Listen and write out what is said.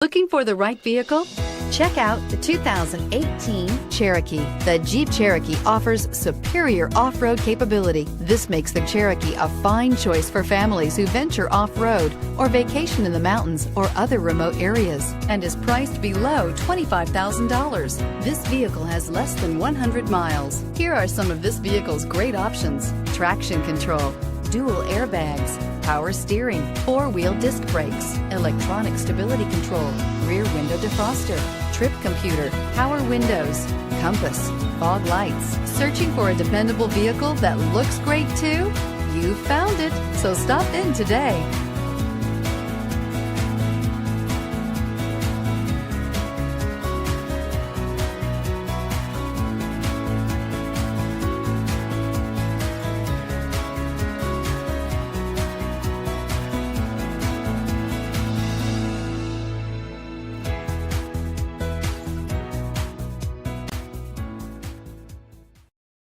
Looking for the right vehicle? Check out the 2018 Cherokee. The Jeep Cherokee offers superior off-road capability. This makes the Cherokee a fine choice for families who venture off-road or vacation in the mountains or other remote areas, and is priced below $25,000. This vehicle has less than 100 miles. Here are some of this vehicle's great options: traction control, dual airbags, power steering, four-wheel disc brakes, electronic stability control, rear window defroster, trip computer, power windows, compass, fog lights. Searching for a dependable vehicle that looks great too? You found it, so stop in today.